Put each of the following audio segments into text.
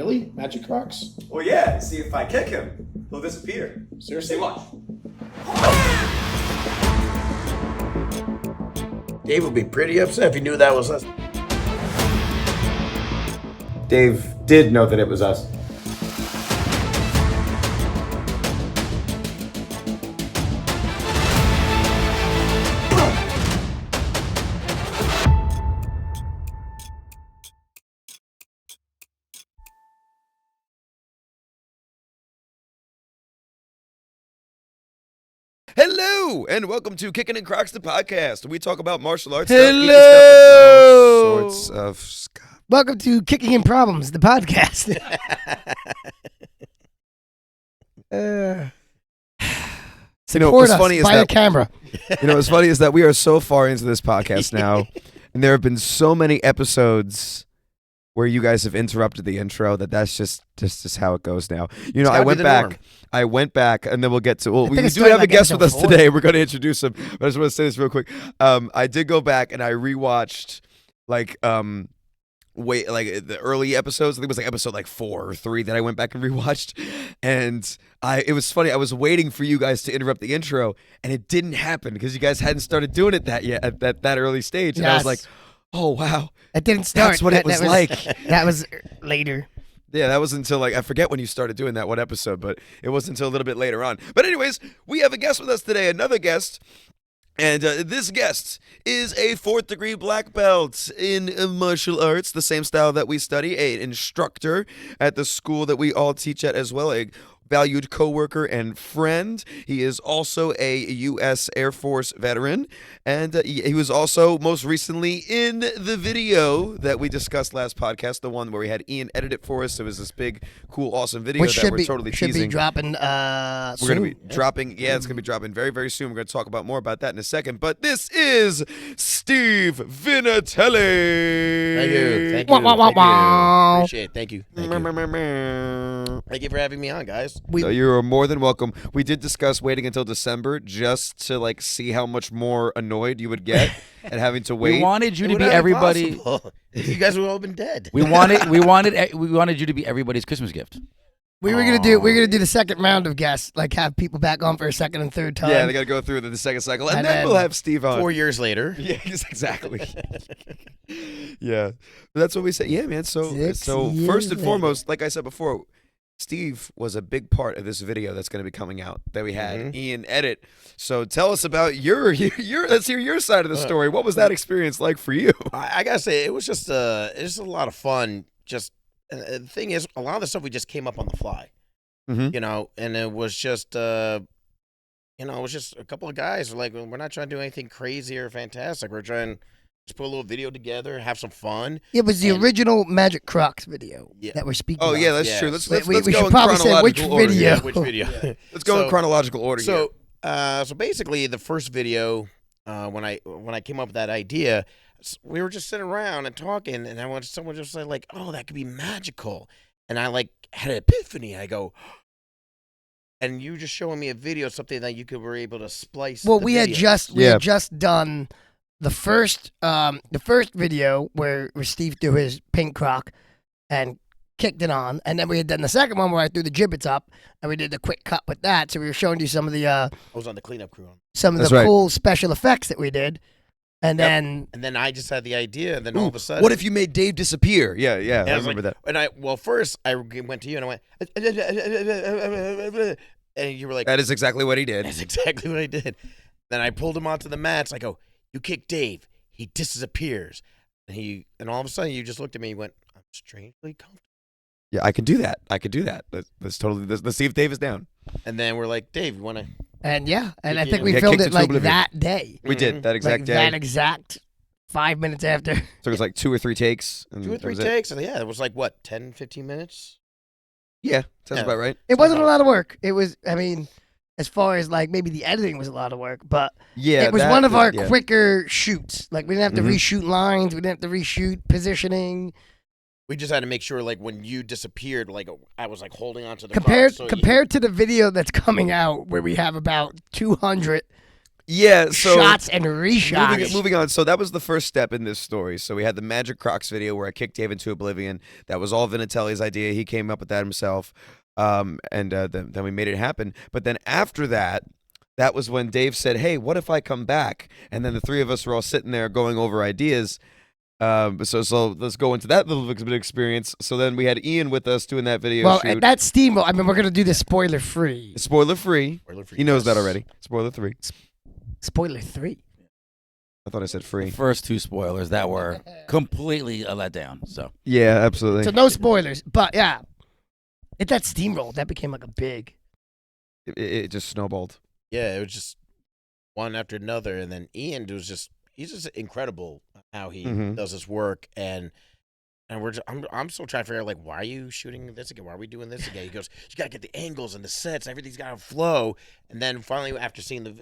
Really? Magic Crocs? Well, yeah. See, if I kick him, he'll disappear. Seriously? See, watch. Dave would be pretty upset if he knew that was us. Dave did know that it was us. Hello, and welcome to Kickin and Crocs, the podcast. We talk about martial arts, Hello! stuff, all sorts of stuff. Welcome to Kicking in Problems, the podcast. Support us, buy a camera. You know, what's funny is that we are so far into this podcast now, and there have been so many episodes where you guys have interrupted the intro that's just how it goes now. You know, I went back, and then we'll get to. Well, we do have a guest with us today. We're going to introduce him, but I just want to say this real quick. I did go back and I rewatched the early episodes. I think it was like episode 4 or 3 that I went back and rewatched, and it was funny. I was waiting for you guys to interrupt the intro, and it didn't happen because you guys hadn't started doing it at that early stage, and I was like, oh wow. It didn't start. That's what it was like. That was later. Yeah, that was until I forget when you started doing that one episode, but it wasn't until a little bit later on. But anyways, we have a guest with us today, another guest. And this guest is a 4th degree black belt in martial arts, the same style that we study, an instructor at the school that we all teach at as well, a valued coworker and friend. He is also a U.S. Air Force veteran, and he was also most recently in the video that we discussed last podcast, the one where we had Ian edit it for us. It was this big, cool, awesome video that we're totally teasing. Should be dropping We're going to be dropping, it's going to be dropping very, very soon. We're going to talk about more about that in a second, but this is Steve Vennettilli. Thank you. Thank you. Wah, wah, wah, wah. Appreciate it. Thank you. Thank you. Thank you for having me on, guys. You're more than welcome. We did discuss waiting until December just to see how much more annoyed you would get and having to wait. We wanted you to be everybody. You guys would all been dead. We wanted you to be everybody's Christmas gift. We're gonna do the second round of guests, have people back on for a second and third time. Yeah, they got to go through the second cycle, and then we'll have Steve on 4 years later. Yeah, exactly. Yeah, that's what we say. Yeah, man. So first and foremost, like I said before, Steve was a big part of this video that's going to be coming out that we had Ian edit. So tell us about your let's hear your side of the story. What was that experience like for you? I gotta say, it was just a lot of fun. The thing is, a lot of the stuff we just came up on the fly, you know, and it was just, it was just a couple of guys were like, we're not trying to do anything crazy or fantastic. We're trying to just put a little video together, have some fun. It was the original Magic Crocs video that we're speaking of. Oh, yeah, that's true. Let's we go should in probably say which chronological order. video. Yeah, which video? Let's go in chronological order here. So basically, the first video, when I came up with that idea, we were just sitting around and talking, and someone just said oh, that could be magical, and I had an epiphany. I go, and you just showing me a video, something that were able to splice. Well, we had just done the first video where Steve threw his pink croc and kicked it on, and then we had done the second one where I threw the gibbets up, and we did the quick cut with that. So we were showing you some of the I was on the cleanup crew. Some of the cool special effects that we did. And then I just had the idea, and then all of a sudden, what if you made Dave disappear? Yeah, I remember that. And first I went to you and I went, and you were like, that is exactly what he did. That's exactly what I did. Then I pulled him onto the mats. I go, you kick Dave, he disappears, and all of a sudden you just looked at me and went, I'm strangely comfortable. Yeah, I can do that. That's totally. Let's see if Dave is down. And then we're like, Dave, you want to? And I think we filmed it that day. We did that exact day. That exact 5 minutes after. So it was 2 or 3 takes. 2 or 3 takes. And it was 10, 15 minutes. Yeah, sounds about right. It wasn't a lot of work. It was, as far as maybe the editing was a lot of work, but it was one of our quicker shoots. We didn't have to reshoot lines. We didn't have to reshoot positioning. We just had to make sure, when you disappeared, I was holding onto the compared to the video that's coming out, where we have about 200 Yeah, so shots and reshots. moving on. So that was the first step in this story. So we had the Magic Crocs video where I kicked Dave into oblivion. That was all Vennettilli's idea. He came up with that himself, and then we made it happen. But then after that, that was when Dave said, "Hey, what if I come back?" And then the three of us were all sitting there going over ideas. So let's go into that little bit of experience. So then we had Ian with us doing that video Well, shoot. that's Steamboat. I mean, we're gonna do this spoiler free. Spoiler free. He knows that already. Spoiler 3. Spoiler 3. I thought I said free. The first 2 spoilers that were completely a letdown. So Yeah, absolutely. So no spoilers, but yeah, if that steamrolled, that became like a big. It just snowballed. Yeah, it was just one after another, and then Ian was just—he's just incredible how he does his work, and I'm still trying to figure out, like, why are you shooting this again? Why are we doing this again? He goes, you gotta get the angles and the sets, everything's gotta flow, and then finally after seeing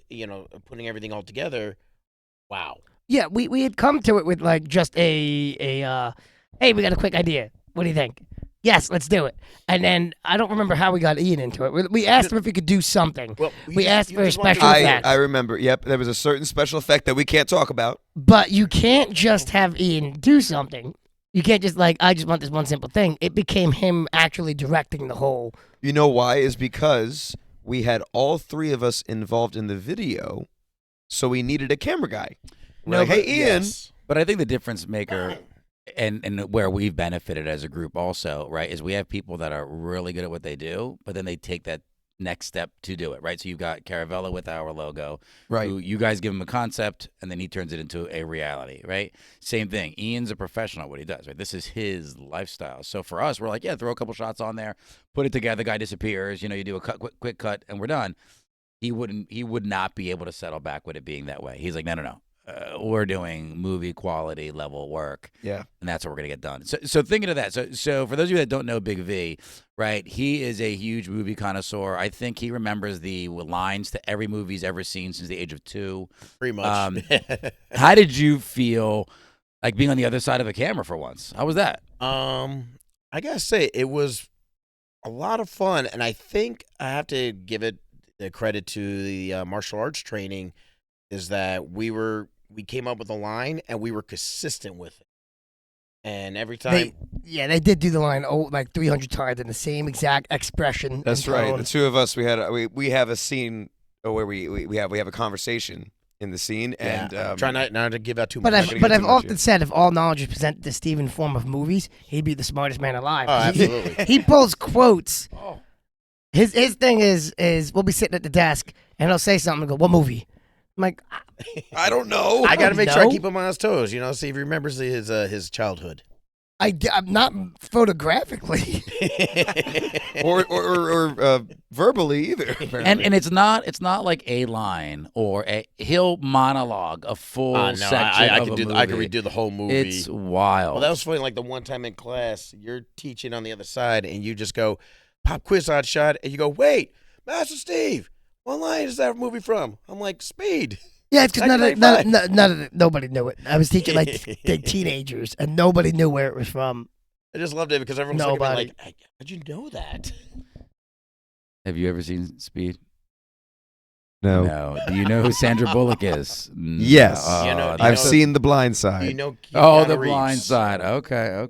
putting everything all together, wow. Yeah, we had come to it with like just a hey, we got a quick idea. What do you think? Yes, let's do it. And then I don't remember how we got Ian into it. We asked him if he could do something. Well, we asked for a special effect. I remember. Yep, there was a certain special effect that we can't talk about. But you can't just have Ian do something. You can't just I just want this one simple thing. It became him actually directing the whole. You know why? Is because we had all 3 of us involved in the video, so we needed a camera guy. We're like, hey, Ian. Yes. But I think the difference maker and where we've benefited as a group also, right, is we have people that are really good at what they do, but then they take that next step to do it, right? So you've got Caravella with our logo, Right. who you guys give him a concept, and then he turns it into a reality, right? Same thing. Ian's a professional at what he does, right? This is his lifestyle. So for us, we're like, yeah, throw a couple shots on there, put it together, the guy disappears, you do a quick cut, and we're done. He would not be able to settle back with it being that way. He's like, no. We're doing movie quality level work, Yeah, and that's what we're gonna get done. So thinking of that, so for those of you that don't know Big V, right? He is a huge movie connoisseur. I think he remembers the lines to every movie he's ever seen since the age of 2. Pretty much. How did you feel like being on the other side of a camera for once? How was that? I gotta say it was a lot of fun, and I think I have to give it the credit to the martial arts training, is that we came up with a line and we were consistent with it. And every time, they did do the line like 300 times in the same exact expression. that's and right. tone. The 2 of us, we have a scene where we have a conversation in the scene, and try not to give out too But much. I've often said if all knowledge is presented to Steve in form of movies, he'd be the smartest man alive. Oh, absolutely. He pulls quotes. His thing is we'll be sitting at the desk and he'll say something and go, "What movie?" I'm like, I don't know. I got to make sure I know. keep him on his toes, see if he remembers his childhood. I'm not photographically. or verbally either. And it's not like a line or he'll monologue a full No, section I of can a do. movie. I can redo the whole movie. It's wild. Well, that was funny. Like the one time in class, you're teaching on the other side, and you just go, "Pop quiz odd shot," and you go, "Wait, Master Steve, what line is that movie from?" I'm like, "Speed." Yeah, it's because nobody knew it. I was teaching like teenagers, and nobody knew where it was from. I just loved it because everyone's looking at me like, "Hey, how'd you know that?" Have you ever seen Speed? No. No. Do you know who Sandra Bullock is? Yes. I've seen The Blind Side. Keanu The Reeves. Blind Side. Okay.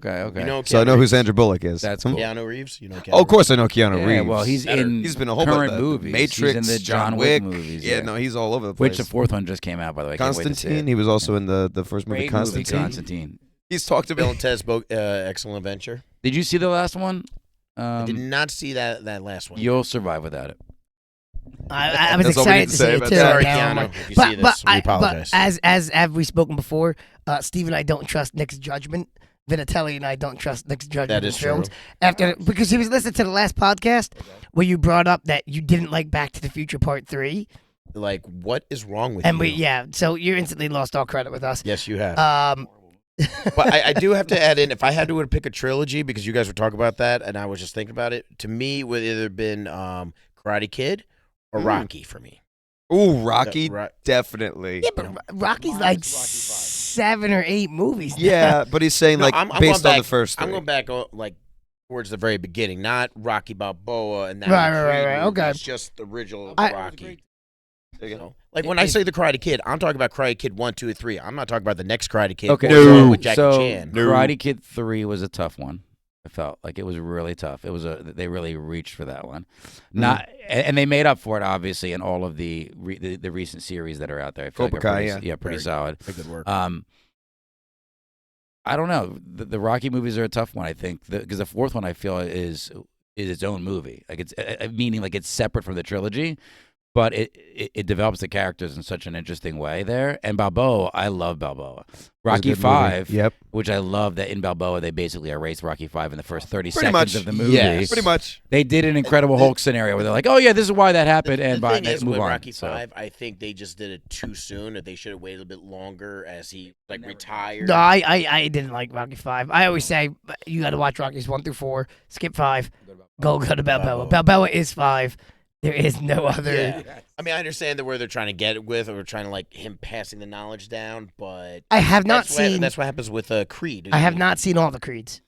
So I know who Sandra Bullock is. That's cool. Keanu Reeves. Keanu Oh, of course I know Keanu Yeah, Reeves. well, he's been a whole bunch current movies. Matrix, He's in the John Wick Wick movies. Yeah, no, he's all over the place. Which the 4th one just came out, by the way. I can't wait to see Constantine. it. He was also in the first movie, Great movie, Constantine. Constantine. He's talked Bill about. and Ted's Excellent Adventure. Did you see the last one? I did not see that last one. You'll survive without it. I was That's all we excited need to to see say it about too. that. Sorry, Now I'm Keanu. like- If you see this, we apologize. But as have we spoken before, Steve and I don't trust Nick's judgment. Vennettilli and I don't trust Nick's judgment That in is films. true. Because he was listening to the last podcast where you brought up that you didn't like Back to the Future Part 3. Like, what is wrong with And you? so you instantly lost all credit with us. Yes, you have. But I do have to add in, if I had to pick a trilogy, because you guys were talking about that, and I was just thinking about it, to me, it would either been Karate Kid or Rocky for me. Ooh, Rocky, Right. definitely. yeah, but Rocky's like 7 or 8 movies. now. Yeah, but he's saying like I'm based going on back, the first 3. I'm going back like towards the very beginning, not Rocky Balboa and that. Right. Okay. It's just the original I- Rocky. Like when I say the Karate Kid, I'm talking about Karate Kid 1, 2, and 3. I'm not talking about the next Karate Kid. Okay, with Jackie so Chan. Karate Kid 3 was a tough one. I felt like it was really tough. They really reached for that one. And they made up for it obviously in all of the recent series that are out there. I feel Cobra Kai, pretty solid. Good work. I don't know. The Rocky movies are a tough one. I think because the fourth one I feel is its own movie. Like it's meaning like it's separate from the trilogy. But it develops the characters in such an interesting way there. And Balboa, I love Balboa. Rocky 5, which I love that in Balboa they basically erased Rocky 5 in the first 30 seconds of the movie. Yes. Pretty much. They did an Incredible Hulk scenario where they're like, oh yeah, this is why that happened, and the thing is, move with on. Rocky 5, I think they just did it too soon. Or they should have waited a bit longer as he retired. No, I didn't like Rocky 5. I always say you got to watch Rockies 1 through 4, skip 5, go to Balboa. Balboa is 5. There is no other. Yeah. I mean, I understand where they're trying to get it with, or trying to like him passing the knowledge down, but I have not seen. That's what happens with Creed. I have not seen all the Creeds.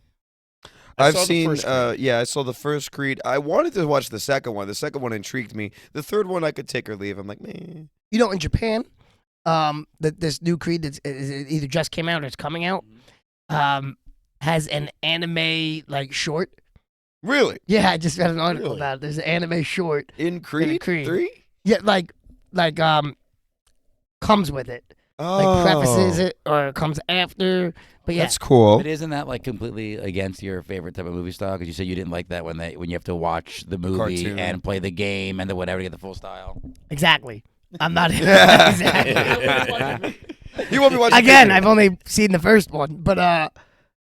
I've seen. I saw the first Creed. I wanted to watch the second one. The second one intrigued me. The third one I could take or leave. I'm like, meh. You know, in Japan, this new Creed that either just came out or it's coming out, has an anime like short. Really? Yeah, I just read an article about it. There's an anime short in Creed 3. Yeah, like comes with it. Like prefaces it or comes after. But yeah, that's cool. But isn't that like completely against your favorite type of movie style? Because you said you didn't like that when you have to watch the movie Cartoon. And play the game and the whatever to get the full style. Exactly. I'm not exactly. You won't be watching again. I've only seen the first one, but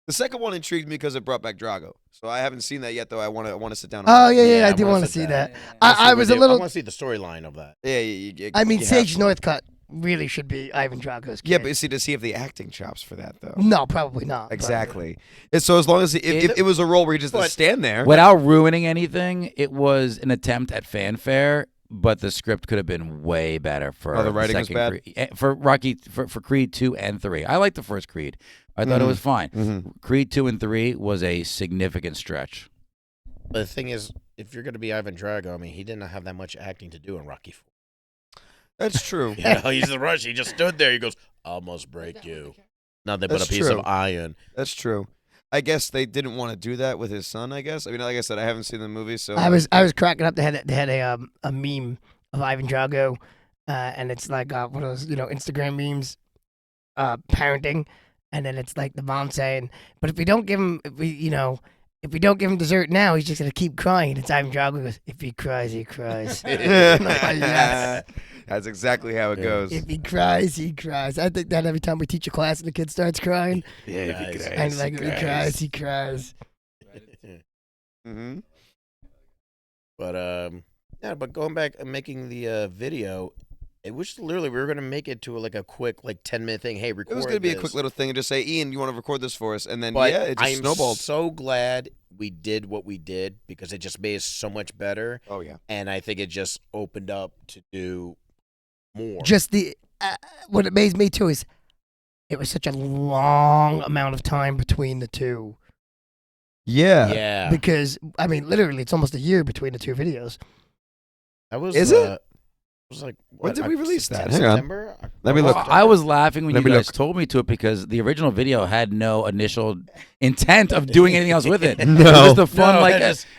the second one intrigued me because it brought back Drago. So I haven't seen that yet, though. I want to sit down. Oh yeah, I do want to see that. I was a little. I want to see the storyline of that. Yeah. I mean, Sage Northcutt really should be Ivan Drago's kid. Yeah, but see, does he have the acting chops for that, though? No, probably not. Exactly. And so as long as if it was a role where he just stand there without ruining anything, it was an attempt at fanfare. But the script could have been way better for the writing was bad? For Rocky for Creed 2 and 3. I liked the first Creed. I thought it was fine. Mm-hmm. Creed 2 and 3 was a significant stretch. But the thing is, if you're going to be Ivan Drago, I mean, he didn't have that much acting to do in Rocky 4. That's true. You know, he's the rush. He just stood there. He goes, "Almost break you." Now they put a piece of iron. That's true. I guess they didn't want to do that with his son. I guess. I mean, like I said, I haven't seen the movie, so I was cracking up. They had a meme of Ivan Drago, and it's like one of those Instagram memes, parenting, and then it's like the mom saying, "But if we don't give him, if we don't give him dessert now, he's just gonna keep crying." It's Ivan Drago goes, "If he cries, he cries." Yes. That's exactly how it goes. If he cries, he cries. I think that every time we teach a class and the kid starts crying, If he cries, and like if he cries, he cries. Mm-hmm. But going back and making the video, it was literally we were gonna make it to like a quick 10-minute thing. Hey, record. It was gonna be a quick little thing and just say, Ian, you want to record this for us, and then it just I'm snowballed. So glad we did what we did because it just made it so much better. Oh yeah, and I think it just opened up to do more. Just what amazed me too is it was such a long amount of time between the two. Yeah. Because I mean, literally, it's almost a year between the two videos. That was. Is it? It was like when did we release that? Hang September? on. Let me look. I was laughing when you guys told me to it because the original video had no initial intent of doing anything else with it. No. It was the fun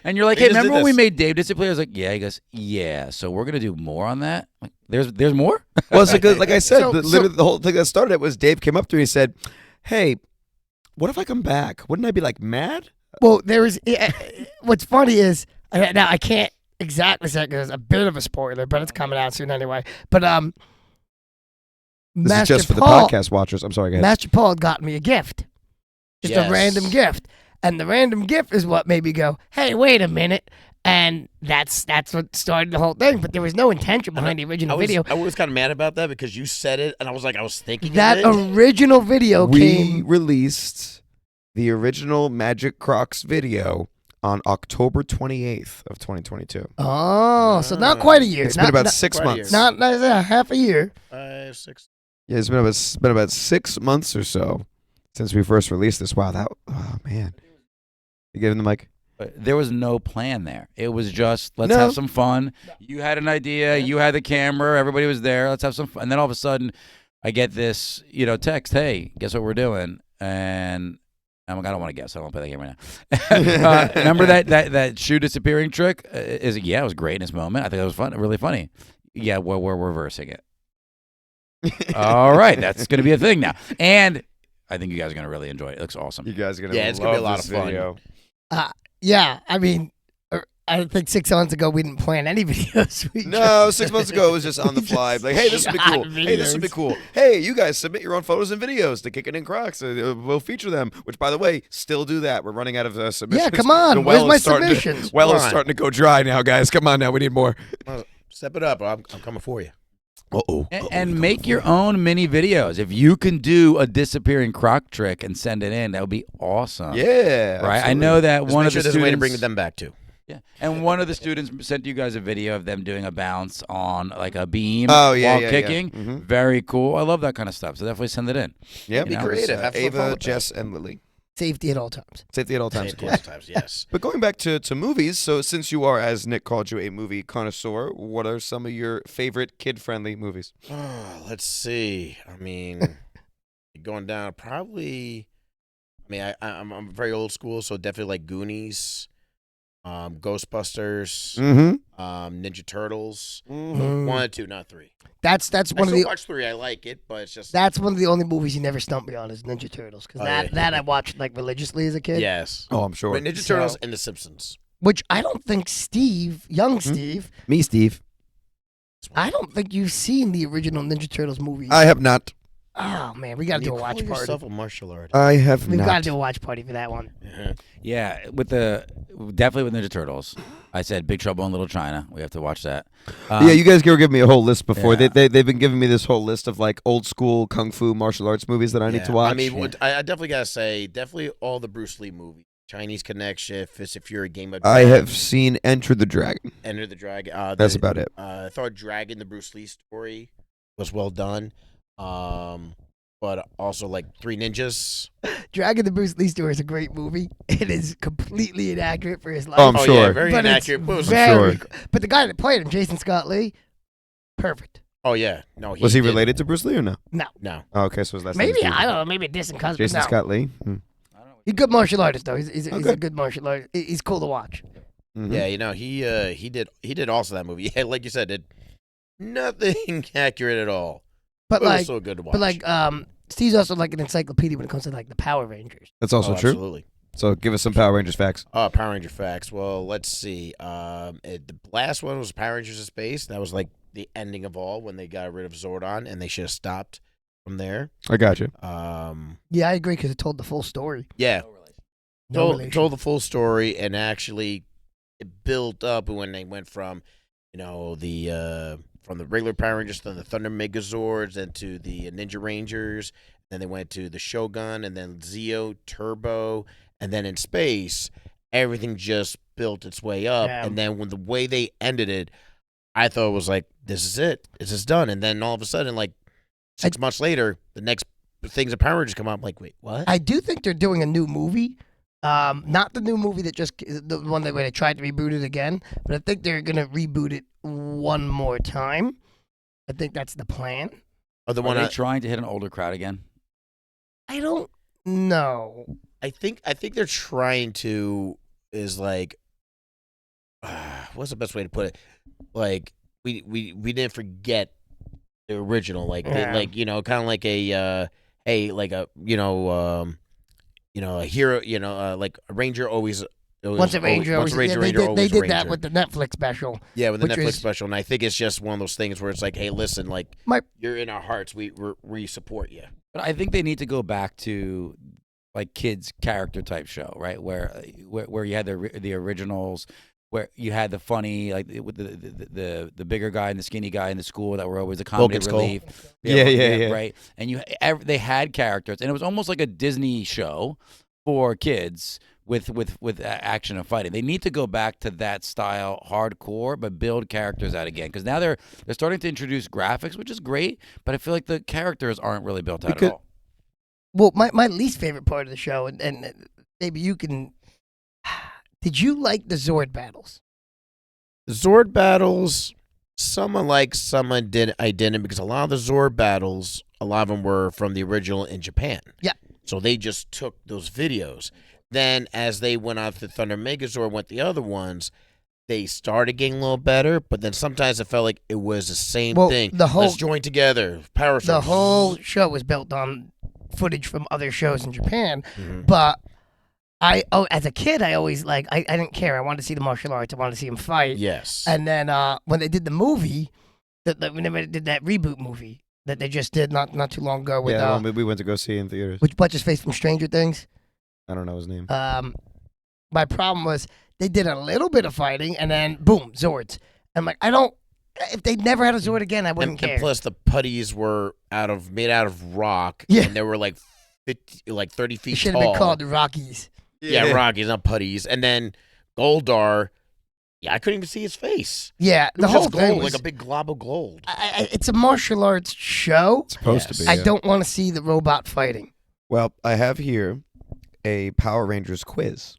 and you're like, they hey, just remember did when we this. made Dave Discipline? I was like, yeah. He goes, yeah. So we're gonna do more on that. Like, there's more. Well, it's because, like I said, So- the whole thing that started it was Dave came up to me and said, "Hey, what if I come back? Wouldn't I be like mad?" Well, there is. What's funny is now I can't exactly say because it's a bit of a spoiler, but it's coming out soon anyway. But This Master is just for Paul, the podcast watchers. I'm sorry, guys. Master Paul got me a gift, just Yes. a random gift, and the random gift is what made me go, "Hey, wait a minute." And that's what started the whole thing. But there was no intention behind the original video. I was kind of mad about that because you said it, and I was thinking That of it. original video We came. released the original Magic Crocs video on October 28th of 2022. Oh, so not quite a year. It's been about 6 quite a months. year. not half a year. 5, 6. Yeah, it's been about 6 months or so since we first released this. Wow, oh man. You giving the mic? There was no plan there. It was just, let's have some fun. You had an idea. You had the camera. Everybody was there. Let's have some fun. And then all of a sudden, I get this, text. Hey, guess what we're doing? And I don't want to guess. I don't want to play that game right now. Remember that shoe disappearing trick? It was great in this moment. I think it was fun, really funny. Yeah, we're reversing it. All right, that's going to be a thing now. And I think you guys are going to really enjoy it. It looks awesome. You guys are going to it's going to be a lot of fun. Video. Yeah, I mean, I think 6 months ago we didn't plan any videos. No, 6 months ago it was just on the fly. Like, hey, this would be cool. Hey, this would be cool. Hey, you guys submit your own photos and videos to Kickin and Crocs. We'll feature them. Which, by the way, still do that. We're running out of submissions. Yeah, come on. Where's my submissions? Well, it's starting to go dry now, guys. Come on now. We need more. Step it up. I'm coming for you. And make your own mini videos. If you can do a disappearing croc trick and send it in, that would be awesome. Yeah, right. Absolutely. I know that one of the there's students. a way to bring them back too. Yeah, and one of the students sent you guys a video of them doing a bounce on like a beam while kicking. Yeah. Mm-hmm. Very cool. I love that kind of stuff. So definitely send it in. Yeah, be creative. Have Ava, Jess, and Lily. Safety at all times. Safety at all times. Safety at all times. Yes. But going back to movies, so since you are, as Nick called you, a movie connoisseur, what are some of your favorite kid-friendly movies? Let's see. I mean, going down probably. I mean, I'm very old school, so definitely like Goonies, Ghostbusters, Ninja Turtles. 1 and 2, not 3. That's one of the. Watch 3. I like it, but it's just. That's one of the only movies you never stump me on is Ninja Turtles because that I watched like religiously as a kid. Yes. Oh, I'm sure. But Ninja Turtles and The Simpsons. Which I don't think Steve, young Steve. Me, Steve. I don't think you've seen the original Ninja Turtles movie. I have not. Oh man, we got to do a watch party. Yourself a martial artist. I have We've not. got to do a watch party for that one. Yeah, definitely with Ninja Turtles. I said Big Trouble in Little China. We have to watch that. Yeah, you guys give me a whole list before. Yeah. They've been giving me this whole list of like old school kung fu martial arts movies that I need to watch. I mean, I definitely gotta say, definitely all the Bruce Lee movies. Chinese Connection, Fist of Fury, Game of I Dragon. have seen Enter the Dragon. Enter the Dragon. That's about it. I thought Dragon, the Bruce Lee story, was well done. But also like Three Ninjas. Dragon the Bruce Lee story is a great movie. It is completely inaccurate for his life. Oh, I'm sure. Yeah, very but inaccurate. It's sure. But the guy that played him, Jason Scott Lee, perfect. Oh yeah, no. Was he related to Bruce Lee or no? No. Oh, okay, so his last Maybe name is I don't know. Maybe a distant cousin. Jason no. Scott Lee. He's a good martial artist though. He's a good martial artist. He's cool to watch. Mm-hmm. Yeah, he did also that movie. Yeah, like you said, did nothing accurate at all. But it like, was so good to watch. but like, Steve's also like an encyclopedia when it comes to like the Power Rangers. That's also true. Absolutely. So give us some Power Rangers facts. Power Ranger facts. Well, let's see. The last one was Power Rangers in Space. That was like the ending of all when they got rid of Zordon, and they should have stopped from there. I got you. Yeah, I agree because it told the full story. Yeah. No relation. Told the full story, and actually it built up when they went from, from the regular Power Rangers to the Thunder Megazords, and to the Ninja Rangers. Then they went to the Shogun, and then Zeo, Turbo, and then in space, everything just built its way up. Yeah. And then when the way they ended it, I thought it was like, this is it. This is done. And then all of a sudden, like 6 months later, the next things of Power Rangers come out. I'm like, wait, what? I do think they're doing a new movie. Not the new movie that just the one that where they tried to reboot it again, but I think they're gonna reboot it one more time. I think that's the plan. Oh, the Are one they trying to hit an older crowd again? I don't know. I think they're trying to is like, what's the best way to put it? Like we didn't forget the original, like Yeah. kind of like a a hero, like a ranger always. Once a Ranger, Once a Ranger, they always did Ranger. that with the Netflix special. Yeah, with the which Netflix was- special, and I think it's just one of those things where it's like, hey, listen, like you're in our hearts, we support you. But I think they need to go back to like kids character type show, right? Where you had the originals, where you had the funny like with the bigger guy and the skinny guy in the school that were always a comedy Vulcan Skull. relief. Yeah. Right. And they had characters, and it was almost like a Disney show for kids with action and fighting. They need to go back to that style, hardcore, but build characters out again. Because now they're starting to introduce graphics, which is great, but I feel like the characters aren't really built out at all. Well, my least favorite part of the show, and maybe you can Did you like the Zord battles? Zord battles, some I liked, some I didn't, because a lot of the Zord battles, a lot of them were from the original in Japan. Yeah. So they just took those videos. Then as they went out to Thunder Megazord, went the other ones, they started getting a little better, but then sometimes it felt like it was the same thing. Let's join together. Power The whole show was built on footage from other shows in Japan, but as a kid, I always I didn't care. I wanted to see the martial arts. I wanted to see him fight. Yes. And then when they did the movie, when they did that reboot movie that they just did not too long ago with the one we went to go see in theaters. which what's his face from Stranger Things. I don't know his name. My problem was they did a little bit of fighting and then boom, Zords. I'm like, if they never had a Zord again, I wouldn't care. And plus the putties were made out of rock. Yeah. And they were like 30 feet It should tall. have been called the Rockies. Yeah, Rockies, not putties. And then Goldar, I couldn't even see his face. Yeah, It the was whole just thing gold, was, like a big glob of gold. it's a martial arts show. It's supposed to be. I don't want to see the robot fighting. Well, I have here a Power Rangers quiz.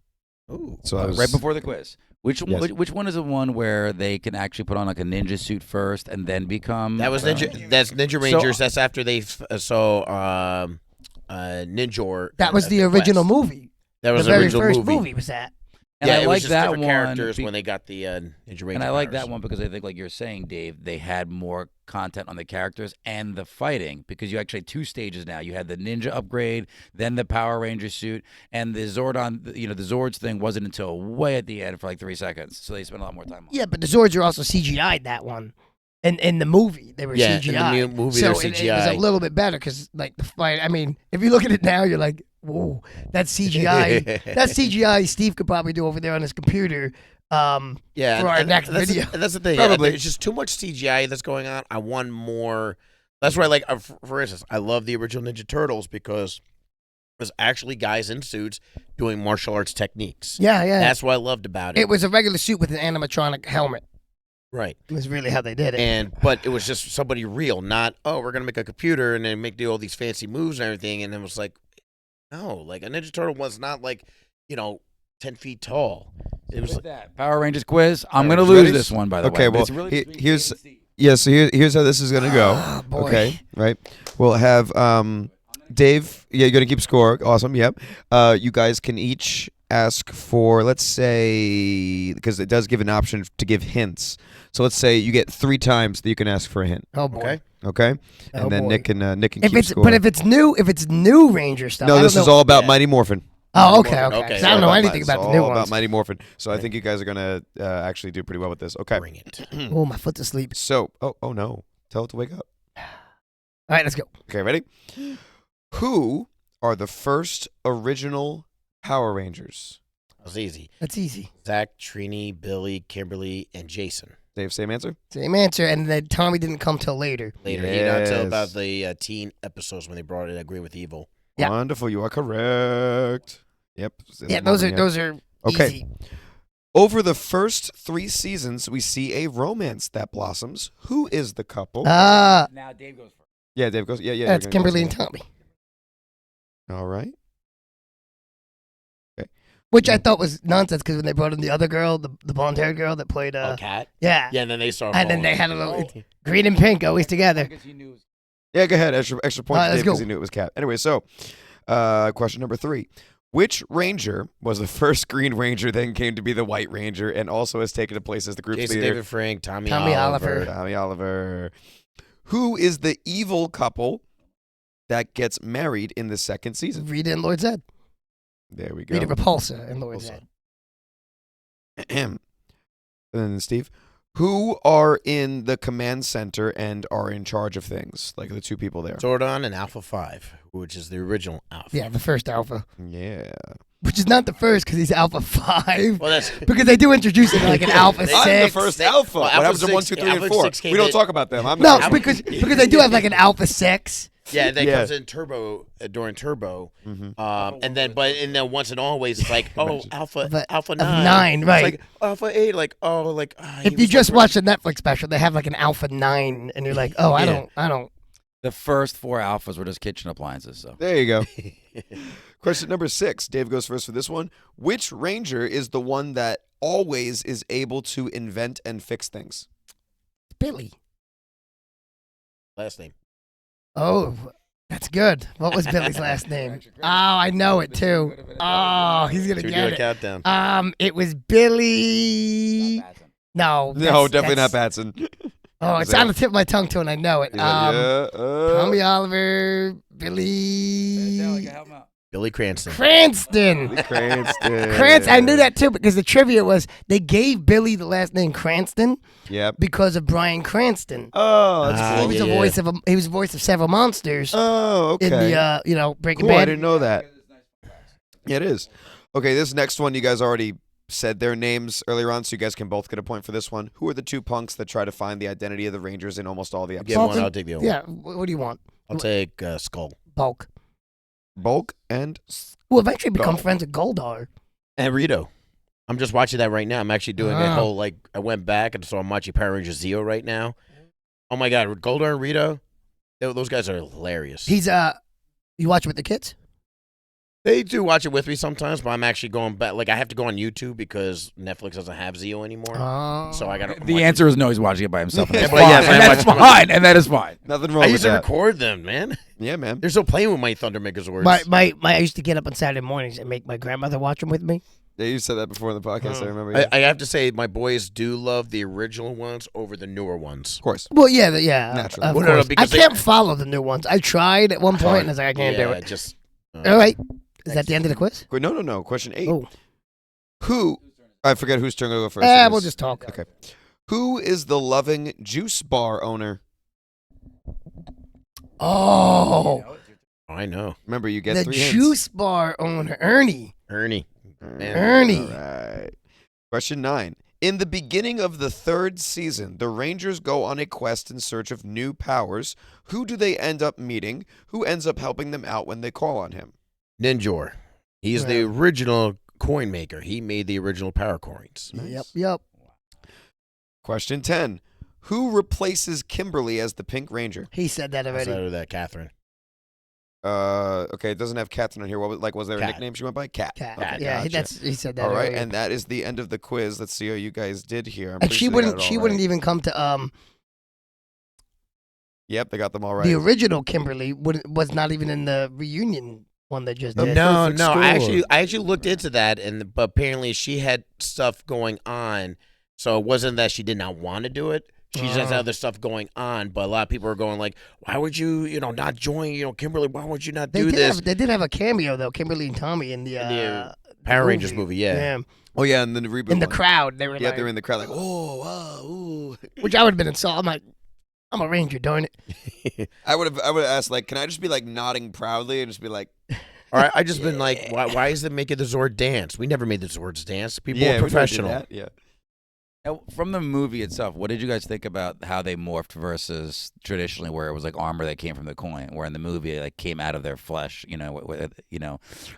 Ooh. So I was Right before the quiz. Which Yes. which one is the one where they can actually put on like a ninja suit first and then become? That was Ninja. That's Ninja Rangers. That's after they Ninjor. That was the original movie. That was the the very original first movie. movie was that. And yeah, I it like was just that different one. characters when they got the Ninja Ranger. And I like powers. that one because I think, like you're saying, Dave, they had more content on the characters and the fighting because you actually had 2 stages now. You had the ninja upgrade, then the Power Ranger suit, and the Zordon. The Zords thing wasn't until way at the end for like 3 seconds. So they spent a lot more time on it. Yeah, but the Zords are also CGI'd that one. In the movie, they were CGI. in the movie, so they're it CGI. was a little bit better because, like, the fight. I mean, if you look at it now, you're like, whoa, that's CGI. That's CGI. Steve could probably do over there on his computer. For our next video. And that's the thing. Probably. It's just too much CGI that's going on. I want more. That's why, for instance, I love the original Ninja Turtles because was actually guys in suits doing martial arts techniques. Yeah. That's what I loved about it. It was a regular suit with an animatronic helmet. Right. It was really how they did it. But it was just somebody real, not, we're going to make a computer and then do all these fancy moves and everything. And it was like, no, like a Ninja Turtle was not 10 feet tall. It was that Power Rangers quiz. I'm going to Ready? lose this one, by the way. Okay, but well, it's really here's so here's how this is gonna go. Oh, boy. Okay, right. We'll have Dave. Yeah, you're gonna keep score. Awesome. Yep. You guys can each ask for, let's say, because it does give an option to give hints. So let's say you get 3 times that you can ask for a hint. Oh boy. Okay. Oh, And then boy. Nick can If keep it's score. but if it's new Ranger stuff. No, I this don't is know. all about Yeah. Mighty Morphin. Oh, okay. Okay, 'Cause so I don't know about anything It's about the all new about ones. Mighty Morphin. So I think you guys are gonna actually do pretty well with this. Okay. bring it. Oh, my foot's asleep. So, oh no, tell it to wake up. All right, let's go. Okay, ready? Who are the first original Power Rangers? That was easy. That's easy. Zach, Trini, Billy, Kimberly, and Jason. Dave, same answer? Same answer. And then Tommy didn't come till later. Later, not until Yes. about the teen episodes when they brought it. Agree with Evil. Yeah. Wonderful, you are correct. Yep. Yeah, those are Okay. easy. Over the first 3 seasons, we see a romance that blossoms. Who is the couple? Now Dave goes first. Yeah, Dave goes. Yeah. That's you're gonna go Kimberly and second. Tommy, All right. which I thought was nonsense because when they brought in the other girl, the blonde-haired girl that played, Cat. yeah, Yeah, and then they started. and then they had a little green and pink always together. Yeah, go ahead. Extra point All right, to let's Dave because go. he knew it was Cat. Anyway, so question number 3. Which Ranger was the first Green Ranger, then came to be the White Ranger, and also has taken a place as the group's Jason leader? David Frank, Tommy Tommy Oliver. Tommy Oliver. Who is the evil couple that gets married in the 2nd season? Rita and Lord Zed. There we go. Rita Repulsa and Lord Repulsa. Zed. And then Steve, who are in the command center and are in charge of things, like the 2 people there? Zordon and Alpha 5, which is the original Alpha. Yeah, the first Alpha, Yeah. which is not the first because he's Alpha 5. Well, that's Because they do introduce him like an Alpha 6. I'm the first Alpha. Well, What Alpha happens in 1, 2, 6 3, and Alpha 4? 6 came We don't in- talk about them. I'm the No, first. because they do have like an Alpha 6. Yeah, that Yeah. comes in Turbo during Turbo, Mhm. and then once and always it's like Alpha Of 9, 9, right. It's like Alpha 8, like If you just watch the Netflix special, they have like an Alpha 9, and you're like, oh, I don't. The first 4 alphas were just kitchen appliances. So There you go. Question number 6. Dave goes first for this one. Which Ranger is the one that always is able to invent and fix things? Billy. Last name. Oh, that's good. What was Billy's last name? Oh, I know it too. Oh, he's gonna Should we get do a it. countdown? It was Billy. No, No, definitely not Batson. Oh, it's on the tip of my tongue too, and I know it. Tommy Oliver, Vennettilli, help him out. Billy Cranston. Cranston. Cranston. I knew that too because the trivia was they gave Billy the last name Cranston Yep. because of Bryan Cranston. Oh, that's He cool. was the voice of he was the voice of several monsters Oh, okay. in the Breaking Cool, I Bad. didn't know that. Yeah, it is. Okay, this next one, you guys already said their names earlier on, so you guys can both get a point for this one. Who are the two punks that try to find the identity of the Rangers in almost all the Get episodes? one, I'll take the other one. Yeah, what do you want? I'll take Skull. Bulk. Bulk and Who eventually become Gold. friends with Goldar. And Rito. I'm just watching that right now. I'm actually doing a whole, I went back and saw Mighty Power Rangers Zeo right now. Oh my God, Goldar and Rito, those guys are hilarious. He's you watch it with the kids? They do watch it with me sometimes, but I'm actually going back. Like, I have to go on YouTube because Netflix doesn't have Zeo anymore. So I got to. The answer is no. He's watching it by himself. And Yeah, that's but fine. yes, And I that's watch it. fine. And that is fine. nothing wrong I with used to that. record them, man. Yeah, man. They're still playing with my Thunder Megazords. I used to get up on Saturday mornings and make my grandmother watch them with me. Yeah, you said that before in the podcast. I remember. Yeah. I have to say, my boys do love the original ones over the newer ones. Of course. Well, yeah, Naturally. of Well, no, course. I because they- can't follow the new ones. I tried at one point, and I was like, I can't do it. Just. All right, is that the end of the quiz? No. Question 8. Oh, Who? I forget whose turn to go first. It we'll is- just talk. Okay. Who is the loving juice bar owner? Oh, I know. Remember, you get the 3 hints. juice bar owner, Ernie. Ernie. Man. Ernie. All right. Question 9. In the beginning of the 3rd season, the Rangers go on a quest in search of new powers. Who do they end up meeting? Who ends up helping them out when they call on him? Ninjor. He's the original coin maker. He made the original power coins. Yep. Question 10. Who replaces Kimberly as the Pink Ranger? He said that already. Outside of that, Catherine. Okay, it doesn't have Catherine on here. Was there a Cat. nickname she went by? Cat. Cat. Okay, Yeah, gotcha. he said that. All right, already. and that is the end of the quiz. Let's see how you guys did here. I'm And pretty she sure they wouldn't. got it She all wouldn't right. even come to Yep, they got them all right. the original Kimberly. Was not even in the reunion one they just The did. No, perfect no. score. I actually looked into that, but apparently she had stuff going on, so it wasn't that she did not want to do it. She just has other stuff going on. But a lot of people are going like, "Why would you, not join, Kimberly? Why would you not do this?" They did have a cameo though, Kimberly and Tommy in the Power Rangers movie, yeah. Oh yeah, and then the reboot. In the one. crowd, they were Yeah, like, they were in the crowd like, oh, wow, ooh. which I would have been insulted. I'm like, I'm a Ranger, darn it. I would have asked like, can I just be like nodding proudly and just be like, All right, I just been like, why is it making the Zord dance? We never made the Zords dance. People yeah, are we never did professional. that. Yeah. Now, from the movie itself, what did you guys think about how they morphed versus traditionally, where it was like armor that came from the coin, where in the movie it like came out of their flesh,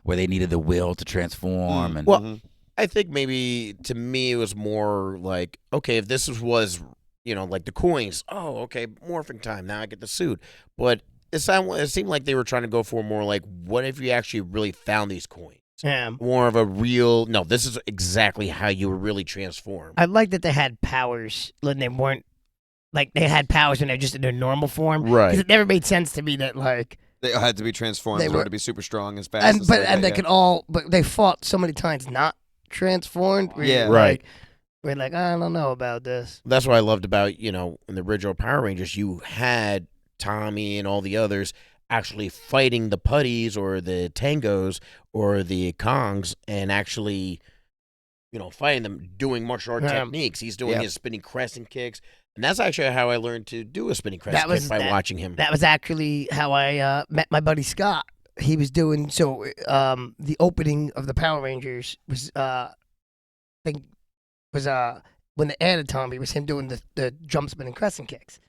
where they needed the will to transform and Well, I think maybe to me it was more like, okay, if this was like the coins, oh, okay, morphing time. Now I get the suit. But it seemed like they were trying to go for more like, what if you actually really found these coins? Yeah. More of a real, no, this is exactly how you were really transformed. I like that they had powers when they weren't like they had powers when they're just in their normal form. Right. 'Cause it never made sense to me that like They had to be transformed They in order were- to be super strong as fast. and as but they and they yeah. could all but they fought so many times not transformed. where Yeah. you're Right. like- We're like, I don't know about this. That's what I loved about, in the original Power Rangers, you had Tommy and all the others actually fighting the putties or the tangos or the kongs and actually, fighting them, doing martial art Yeah. techniques. He's doing Yeah. his spinning crescent kicks. And that's actually how I learned to do a spinning crescent kick by watching him. That was actually how I met my buddy Scott. He was doing the opening of the Power Rangers was when they added Tommy, was him doing the jump spinning crescent kicks.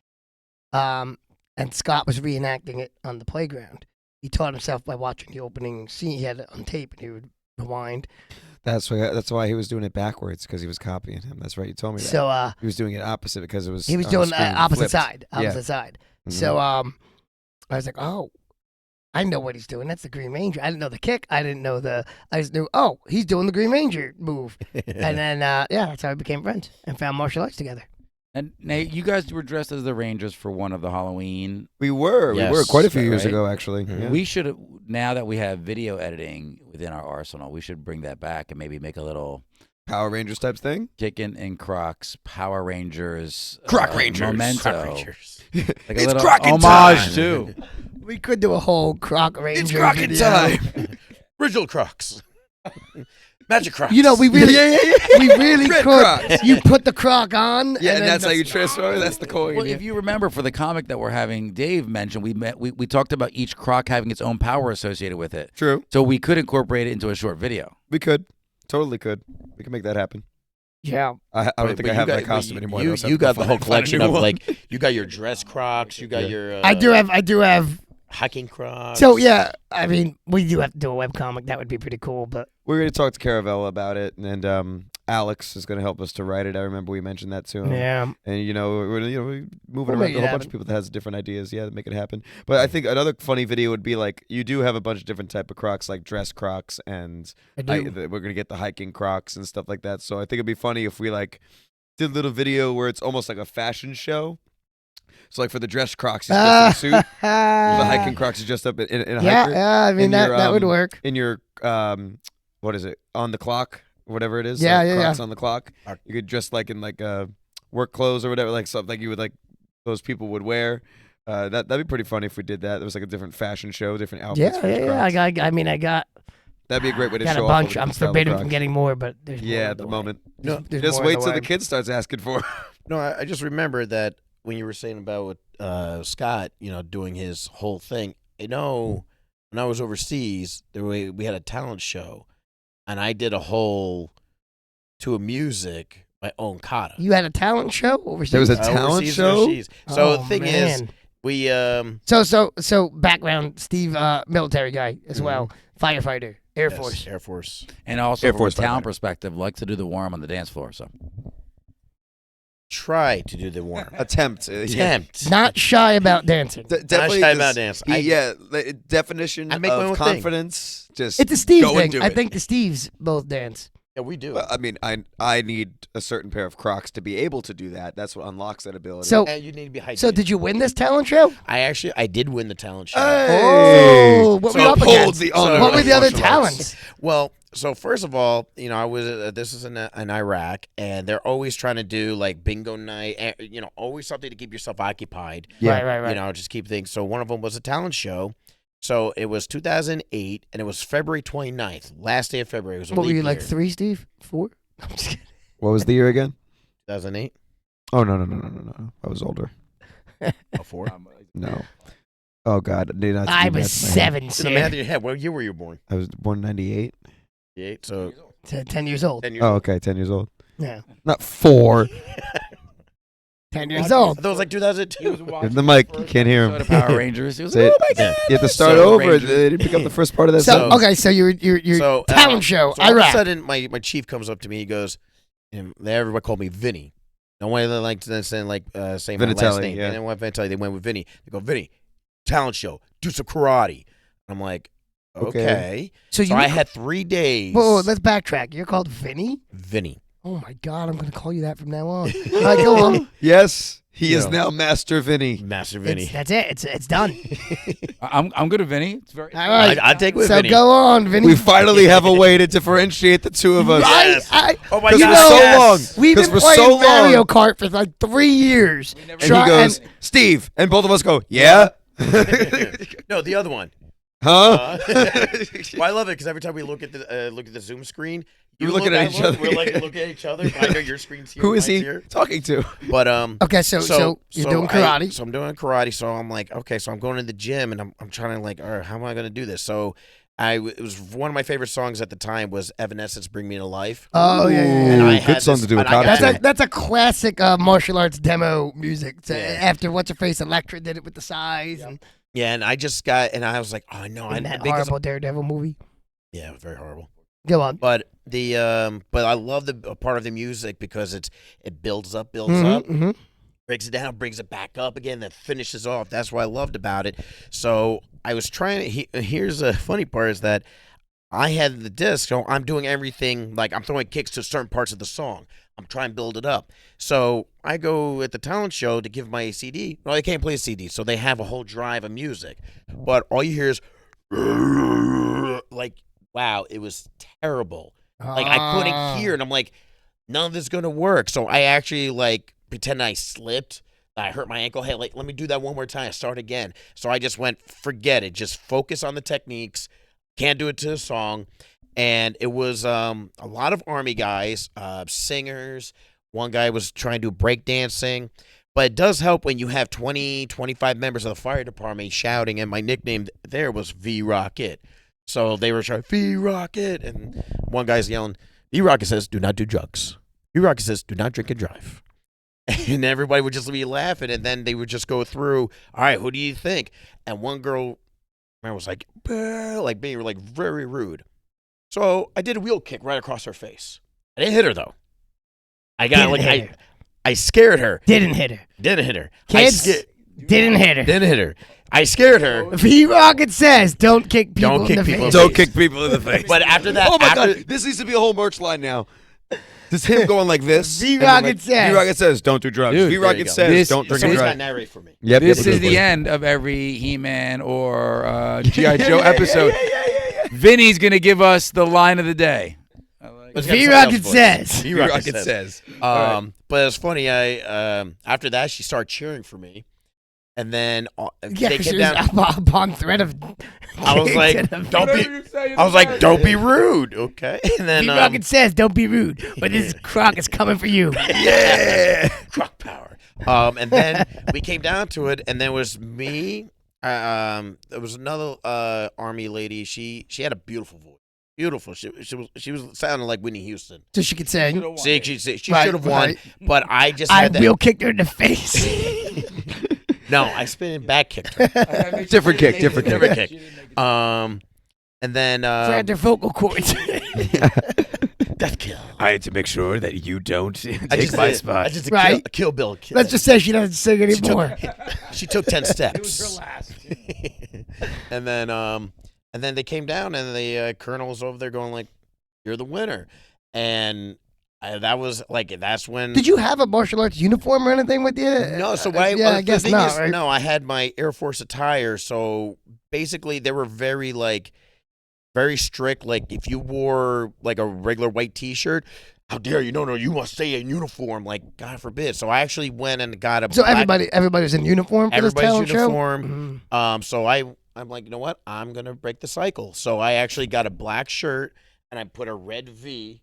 And Scott was reenacting it on the playground. He taught himself by watching the opening scene. He had it on tape, and he would rewind. That's why he was doing it backwards, because he was copying him. That's right. You told me that. So He was doing it opposite because it was. he was on the doing screen opposite flipped. side. Yeah. Opposite side. Mhm. So I was like, oh. I know what he's doing. That's the Green Ranger. I didn't know the kick. I just knew, oh, he's doing the Green Ranger move. And then, that's how we became friends and found martial arts together. And Nate, you guys were dressed as the Rangers for one of the Halloween. We were quite a few years ago, actually. Mm-hmm. Yeah. We should, now that we have video editing within our arsenal, we should bring that back and maybe make a little Power Rangers type thing. Kickin in Crocs, Power Rangers, Croc Rangers, memento, Croc Rangers. like a It's little Crockin' homage time. too. We could do a whole Croc Ranger It's Crockin' video. time. Original Crocs. Magic Crocs. You know, we really, we really Red could. Crocs. You put the Croc on. Yeah, and and then that's how you transfer. That's the coin. Well, if you remember for the comic that we're having Dave mention, we talked about each Croc having its own power associated with it. True. So we could incorporate it into a short video. We could. Totally could. We can make that happen. Yeah. I don't think I have that costume anymore. though, so I You have to got the find whole a collection new of one. like you got your dress Crocs, you got your. I do have. hiking Crocs. So yeah, I mean, we do have to do a webcomic. That would be pretty cool. But We're going to talk to Caravella about it, and Alex is going to help us to write it. I remember we mentioned that to him. yeah, And we're moving We'll around make to it a whole bunch happen. of people that has different ideas. Yeah, to make it happen. But I think another funny video would be like you do have a bunch of different type of Crocs, like dress Crocs, and I do. we're gonna get the hiking Crocs and stuff like that. So I think it'd be funny if we like did a little video where it's almost like a fashion show. So like for the dress Crocs, he's dressed in a suit. The hiking Crocs is dressed up in a hiker. Yeah, I mean And that would work. In your what is it, on the clock, whatever it is. Yeah, like yeah, Crocs on the clock. You could dress like in like work clothes or whatever, like something like you would like those people would wear. That'd be pretty funny if we did that. There was like a different fashion show, different outfits. Yeah, for each yeah. Crocs. I got That'd be a great way to got show a off. bunch. what we I'm can style the forbidden from Crocs. getting more, but there's more Yeah, on at the way. moment. There's Just more on wait the till the way. kid starts asking for. No, I just remember that when you were saying about Scott, doing his whole thing. When I was overseas, we had a talent show, and I did a whole to a music my own kata. You had a talent show overseas. There was a talent show? Overseas. So Oh, the thing is, man. we So background, Steve, military guy as well, firefighter, Air yes, Force. Air Force. And also Air from Force a talent Firefighter. perspective, like to do the warm on the dance floor. So Try to do the warm. Attempt. Attempt. Not shy about dancing. Definitely. shy this- about dance. the definition I make my of own thing. confidence. Just It's a Steve go and thing. do I it. think the Steves both dance. Yeah, we do. I mean, I need a certain pair of Crocs to be able to do that. That's what unlocks that ability. So, And you need to be hydrated. so did you win this talent show? I did win the talent show. Oh, what were you up hold against? the honor. What were the other Martial arts. talents? Well, so first of all, I was this is in Iraq, and they're always trying to do like bingo night, always something to keep yourself occupied. Yeah. Right. Just keep things. So one of them was a talent show. So it was 2008, and it was February 29th, last day of February. It was a What were leap you, like year. 3, Steve? 4? I'm just kidding. What was the year again? 2008? Oh no. I was older. Oh, 4? No. Oh God. Did not I do was math in my head. 7, In the sir. math of your head, what year were you born? I was born in '98. 8. So 10 years old. 10 years Oh, old. okay. 10 years old. Yeah. Not 4. 10 years I old. thought it was like 2002. The mic. You can't hear him. So the Power Rangers. It was, Say oh it. my God. You have to start So, over. Rangers. They didn't pick up the first part of that So, sentence. okay, so your So, talent show, So all of a Iraq. sudden, my chief comes up to me. He goes, and everybody called me Vinny. No one like saying my last Vennettilli, name. yeah. And then when Vennettilli, they went with Vinny. They go, Vinny, talent show, do some karate. I'm like, okay. So So I had 3 days. Whoa, let's backtrack. You're called Vinny? Vinny. Oh my God, I'm going to call you that from now on. All right, go on. Yes, he is Yeah. now Master Vinny. Master Vinny. That's it. It's done. I'm good at Vinny. It's very. All right. I'd take with So Vinny. go on, Vinny. We finally have a way to differentiate the two of us. Yes. Oh my Because God. for so yes. long, We've been because for playing so Mario long, Kart for like 3 years. and he goes, Steve, and both of us go, yeah, No, the other one. huh? Well, I love it because every time we look at the Zoom screen, You're looking at each other. We're like looking at each other. I know your screen's here. Who is mine's he here. talking to? But Okay, so you're doing karate. So I'm doing karate. So I'm like, okay. So I'm going to the gym and I'm trying to like, all right, how am I going to do this? So it was one of my favorite songs at the time was Evanescence, "Bring Me to Life." Oh yeah. And I Ooh, good had song this- to do with and I got karate. to- That's a classic martial arts demo music. Yeah. After what's her face, Electra did it with the size and Yeah, and I just got, and I was like, oh no, in that because horrible Daredevil movie. yeah, it was very horrible. Go on. But but I love the part of the music because it builds up, breaks it down, brings it back up again, then finishes off. That's what I loved about it. So I was trying. Here's the funny part is that I had the disc, so I'm doing everything. Like I'm throwing kicks to certain parts of the song. I'm trying to build it up. So I go at the talent show to give my CD. No, they can't play a CD, so they have a whole drive of music. But all you hear is like, wow, it was terrible. Like I couldn't hear, and I'm like, none of this is gonna work. So I actually like pretend I slipped. I hurt my ankle. Hey, like let me do that one more time. Start again. So I just went, forget it. Just focus on the techniques. Can't do it to the song. And it was a lot of Army guys, singers. One guy was trying to do breakdancing. But it does help when you have 20, 25 members of the fire department shouting, and my nickname there was V-Rocket. So they were shouting, V-Rocket. And one guy's yelling, V-Rocket says, do not do drugs. V-Rocket says, do not drink and drive. And everybody would just be laughing, and then they would just go through, all right, who do you think? And one girl was like being like very rude. So I did a wheel kick right across her face. I didn't hit her though. I scared her. Didn't hit her. Kids, didn't hit her. I scared her. V-Rocket says, don't kick people in the face. Don't kick people in the face. But after that, oh my God, this needs to be a whole merch line now. Just him going like this. V-Rocket says. V-Rocket says, don't do drugs. Dude, V-Rocket says, don't drink and Someone's got to drive. narrate for me. Yep, This is the end of every He-Man or G.I. Joe episode. Vinny's going to give us the line of the day. V-Rocket says. V-Rocket says. But it's funny. After that, she started cheering for me. And then Yeah, they because came down. upon threat of. I was like, don't be rude, okay? And then V-Rocket says, don't be rude, but this Croc is coming for you. yeah, Croc power. And then we came down to it, and there was me. There was another Army lady. She had a beautiful voice. Beautiful. She was sounding like Whitney Houston. So she could sing. See, she should have won, but I just I had that. will kick her in the face. No, I spin back kicked her. Different kick. And then Grab their vocal cords. death kill. I had to make sure that you don't I take just my did- spot. I just Right. a kill Bill. Let's just say she doesn't sing anymore. She took 10 steps. It was her last. and then they came down, and the colonel was over there going like, "You're the winner," and that was like that's when. Did you have a martial arts uniform or anything with you? No, so I guess the thing not. is, Right? no, I had my Air Force attire. So basically, they were very strict. Like if you wore like a regular white T-shirt, how dare you? No, you must stay in uniform. Like God forbid. So I actually went and got a. So black, everybody's in uniform for this talent everybody's show? uniform. So I'm like, you know what? I'm gonna break the cycle. So I actually got a black shirt and I put a red V.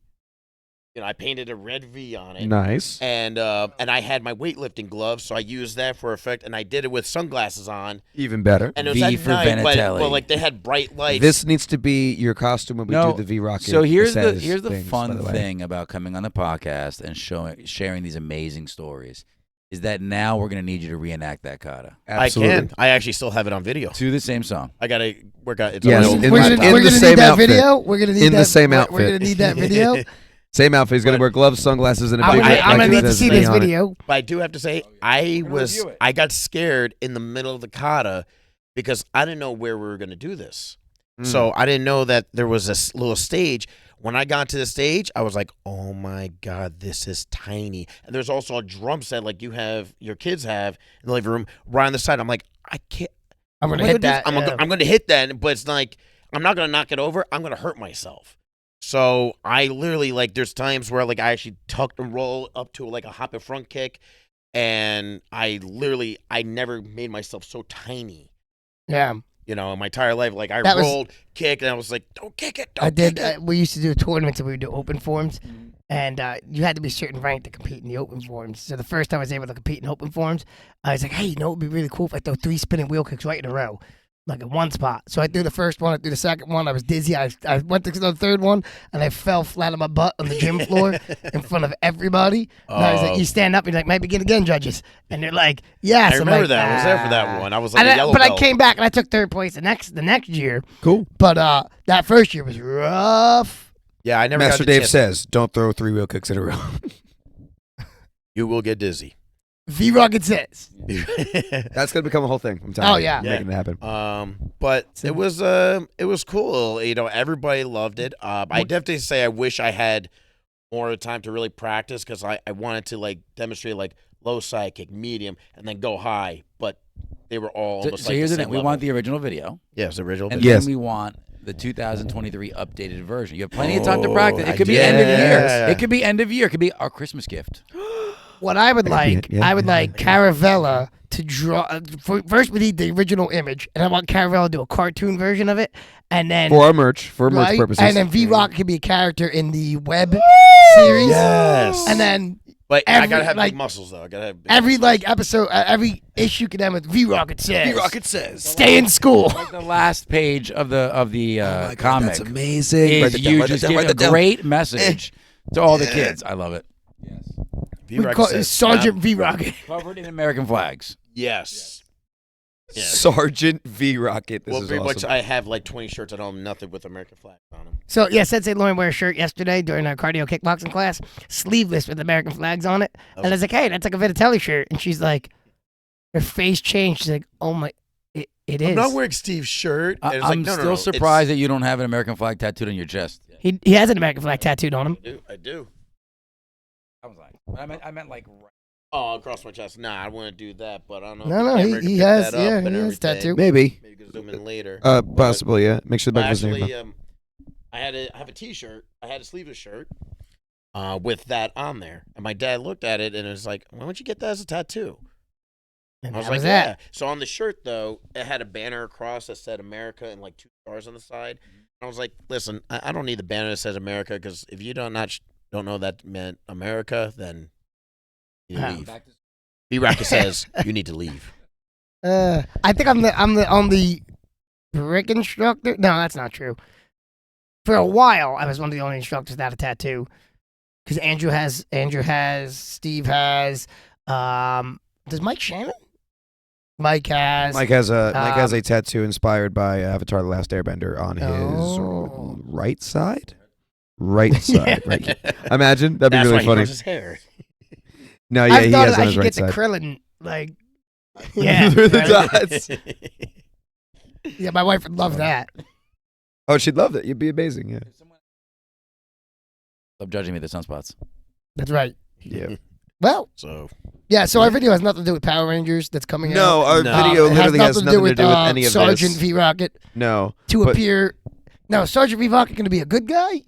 I painted a red V on it. Nice. And I had my weightlifting gloves, so I used that for effect, and I did it with sunglasses on. Even better. And it was V at for night, Vennettilli. but like they had bright lights. This needs to be your costume when we do the V-Rocket. So here's the things, by fun the way. thing about coming on the podcast and sharing these amazing stories is that now we're going to need you to reenact that kata Absolutely. I can. I actually still have it on video. to the same song. I gotta work out. It's Yes, on in We're the- gonna in the need same that outfit. video. We're gonna need In the that, same We're outfit. gonna need that video. Same outfit. He's going to wear gloves, sunglasses, and a big I'm gonna need to see this thing on it. video. But I do have to say, review it. I got scared in the middle of the kata because I didn't know where we were gonna do this. So I didn't know that there was this little stage. When I got to the stage, I was like, "Oh my God, this is tiny." And there's also a drum set like your kids have in the living room right on the side. I'm like, I can't. I'm gonna what am I hit do? that. I'm gonna hit that, but it's like I'm not gonna knock it over. I'm gonna hurt myself. So I literally there's times where I actually tuck and roll up to like a hop and front kick, and I never made myself so tiny. Yeah. In my entire life, I That was- rolled, kicked, and I was like, "Don't kick it." I Don't did. kick it. We used to do tournaments and we would do open forms, and you had to be a certain rank to compete in the open forms. So the first time I was able to compete in open forms, I was like, "Hey, it would be really cool if I throw 3 spinning wheel kicks right in a row, like in one spot." So I threw the first one, I threw the second one. I was dizzy. I went to the third one, and I fell flat on my butt on the gym floor in front of everybody. And I was like, "You stand up." And you're like, "Might begin again, judges." And they're like, "Yes." I I'm remember like, that. I was there for that one. I was like And a I- yellow but belt. I came back and I took third place the next year. Cool. But that first year was rough. Yeah, I never. Master got the Dave chance. says, don't throw 3 wheel kicks in a row. You will get dizzy. V-Rocket says. That's gonna become a whole thing. I'm telling Oh, you. yeah. I'm making it happen. But it was cool. You know, everybody loved it. I definitely say I wish I had more time to really practice because I wanted to like demonstrate like low sidekick, medium, and then go high. But they were all almost So like here's the the same thing: we level. want the original video, Yes, the original. and video. then we want the 2023 updated version. You have plenty of time to practice. It could be end of year. Yeah. It could be end of year. It could be our Christmas gift. What I would like, yeah. I would like Caravella to draw. First, we need the original image, and I want Caravella to do a cartoon version of it, and then For our merch, for merch right? purposes. And then V-Rock could be a character in the web series. Yes. And then But I every, gotta have like, big muscles though. I gotta have big every like episode, every issue can end with V-Rocket says. V-Rocket says. Stay in school. Like the last page of the comic. That's amazing. Is Write that down, you write that just down, give write a that down. great message to all the kids. I love it. We call it Sergeant V-Rocket. Covered in American flags. Yes. Yes. Sergeant V-Rocket. This Well, is pretty awesome. much I have like 20 shirts at home, nothing with American flag on them. So yeah, Sensei Lauren wore a shirt yesterday during our cardio kickboxing class, sleeveless with American flags on it. And I was like, hey, that's like a Vennettilli shirt. And she's like, her face changed. She's like, oh my, it is. I'm not wearing Steve's shirt. And it's I'm like, no, still no, surprised that you don't have an American flag tattooed on your chest. He has an American flag tattooed on him. I do. I was like, I meant like. Oh, across my chest. Nah, I want to do that, but I don't know. if No, the camera he can pick has, that up yeah, and he has everything. tattoo. Maybe. Maybe you can zoom in later. Possibly, yeah. Make sure the back of his name. Actually, I have a T-shirt. I had a sleeveless shirt with that on there, and my dad looked at it and it was like, "Why don't you get that as a tattoo?" And I was that like, was that. "Yeah." So on the shirt though, it had a banner across that said America and like 2 stars on the side. I was like, "Listen, I don't need the banner that says America because if you don't know that meant America, then you leave." B-Rocket says you need to leave. I think I'm the only brick instructor. No, that's not true. For a while, I was one of the only instructors without a tattoo. Because Andrew has, Steve has. Does Mike Shannon? Mike has. Mike has a tattoo inspired by Avatar: The Last Airbender on Oh. his right side. Right side. Yeah. Right. Imagine that'd be That's really why he funny. grows his hair. No, yeah, I he thought has I on his should right get side. the Krillin. Like, yeah. Through the right. dots. Yeah, my wife would love that. Oh, she'd love it. You'd be amazing. Yeah. Stop judging me with the sunspots. That's right. Yeah. Well, So yeah, so our video has nothing to do with Power Rangers that's coming out. No, our No. video It literally has nothing to do with any of Sergeant this. V-Rocket No. to but- appear. No, Sergeant V-Rocket going to be a good guy?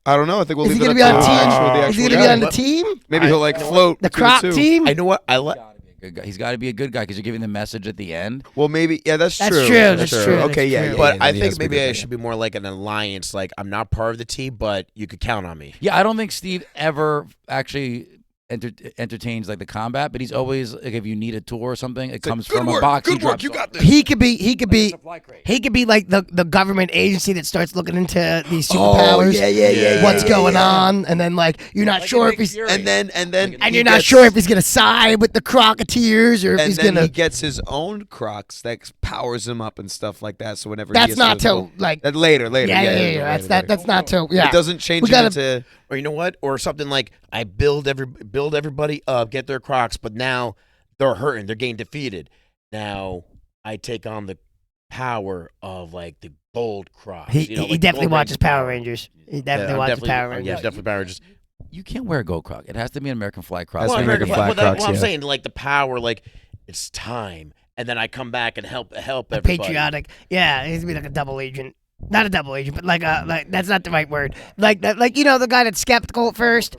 I don't know. I think we'll Is he leave it going to up be to on the team? actual Is he guy. going to be on the But- team? Maybe he'll like float The between Croc two. team? I know what I like. Good guy. He's got to be a good guy because you're giving the message at the end. Well, maybe. Yeah, that's That's true. true, that's true, Okay, that's yeah, true. yeah. But yeah, I then he has think to be maybe good, I yeah. should be more like an alliance. Like I'm not part of the team, but you could count on me. Yeah, I don't think Steve ever actually entertains like the combat, but he's always like if you need a tool or something, it comes good from work, a box. good he work, drops you off. got this. He could be Supply crate. like the government agency that starts looking into these Oh, superpowers. yeah, What's yeah, going yeah. on, and then like you're not Like sure a if Nick he's Fury. And then And and he you're not gets- sure if he's gonna side with the Crocketeers or if And he's then gonna. he gets his own Crocs that powers him up and stuff like that. So whenever he That's gets not those till little- like. that later. Yeah. later, That's not till. Yeah. It doesn't change We him gotta- into. Or you know what? Or something like I build everybody up, get their Crocs, but now they're hurting, they're getting defeated. Now I take on the power of like the gold Crocs. He, you know, he like definitely Gold watches Ranger Power Rangers. He definitely I'm watches definitely- Power Yeah, Rangers. definitely Power Rangers. You can't wear a gold croc. It has to be an American flag croc. That's Well, an American flag well, Crocs, well, I'm yeah. saying like the power, like it's time, and then I come back and help everybody. Patriotic. Yeah, he needs to be like a double agent. Not a double agent, but like that's not the right word. Like that, like you know, the guy that's skeptical at first.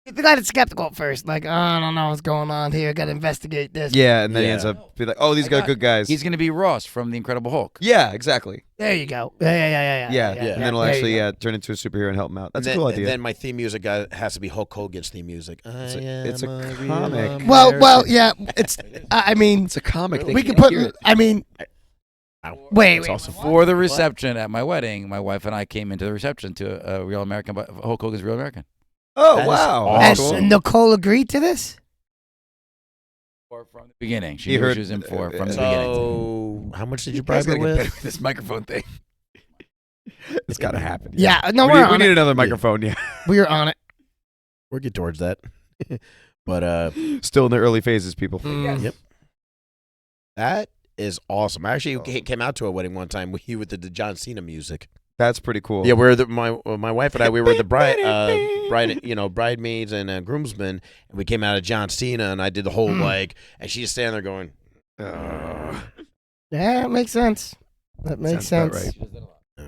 The guy that's skeptical at first, like, oh, I don't know what's going on here. Got to investigate this. Yeah, and then he Yeah. ends up be like, "Oh, these guys are good guys." He's going to be Ross from The Incredible Hulk. Yeah, exactly. There you go. Yeah. Yeah, and then he'll There you actually go. turn into a superhero and help him out. That's and a cool then, idea. And then my theme music has to be Hulk Hogan's theme music. It's a real comic. Well, yeah. It's. I mean, It's a comic. They we can can't put. hear it. I mean, Ow. wait. It's also For the reception at my wedding, my wife and I came into the reception to a Real American, Hulk Hogan's Real American. Oh That is wow! awesome. That's Has cool. Nicole agreed to this? Or from the beginning. She You knew what heard- she was in for from the beginning. So how much did you You guys bribe her gotta get better with? with this microphone thing. It's got to happen. Yeah. No, we we're need, we on need it. another microphone. Yeah. We're on it. We'll get towards that. But Still in the early phases, people. Yep. That is awesome. I actually came out to a wedding one time with the John Cena music. That's pretty cool. Yeah, we're my wife and I. We were the bridesmaids and groomsmen, and we came out of John Cena, and I did the whole and she's just standing there going, Yeah, that makes sense. That makes Sounds sense. about Yeah.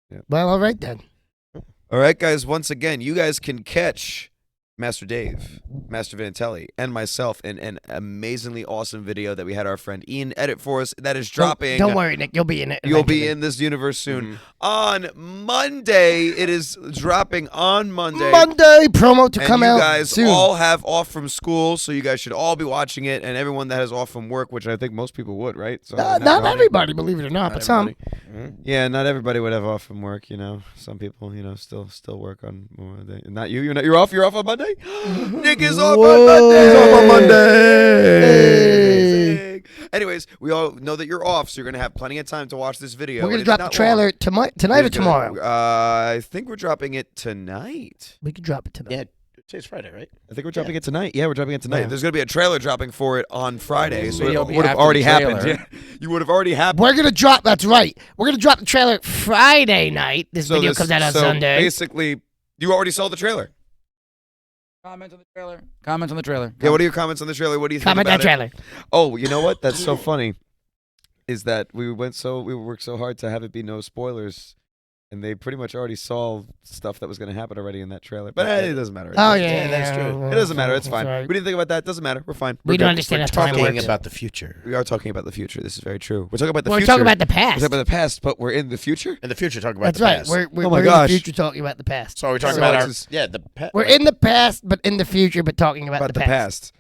Yeah. Well, all right then. All right, guys. Once again, you guys can catch Master Dave, Master Vennettilli, and myself in an amazingly awesome video that we had our friend Ian edit for us. That is dropping. Don't worry, Nick. You'll be in it. You'll be eventually. in this universe soon. On Monday, it is dropping on Monday. Monday promo to And come you out guys soon. all have off from school, so you guys should all be watching it. And everyone that has off from work, which I think most people would, right? So Not everybody, believe it or not, but some. Yeah, not everybody would have off from work. Some people, still work on more. Not you. You're off. You're off on Monday. Nick is off on Monday. He's off on Monday. Amazing. Anyways, we all know that you're off, so you're gonna have plenty of time to watch this video. We're going It to is drop the not trailer long. tonight or tomorrow. I think we're dropping it tonight. We could drop it tonight. Yeah, today's Friday, right? I think we're dropping it tonight. Yeah, we're dropping it tonight. Yeah. There's going to be a trailer dropping for it on Friday, so Video it will be would have after already the happened. trailer. Yeah. You would have already happened. We're going to drop, that's right. We're going to drop the trailer Friday night. This video comes out on Sunday. Basically, you already saw the trailer. Comments on the trailer. Comments on the trailer. Yeah, what are your comments on the trailer? What do you think Comment about that trailer. it? Oh, you know what? That's so funny. Is that we worked so hard to have it be no spoilers, and they pretty much already saw stuff that was going to happen already in that trailer. But it doesn't matter. Oh, Yeah, that's true. It doesn't matter. It's fine. Right. We didn't think about that. It doesn't matter. We're fine. We We're don't good. understand We're how time talking works. About the future. We are talking about the future. This is very true. We're talking about the We're future. talking about the We're past. talking about the past, but we're in the future. In the future, talk about That's the right. past. We're Oh my in gosh. the future talking about the past. So we're talking So about it's our just- the past. We're in the past, but in the future, but talking about, the past.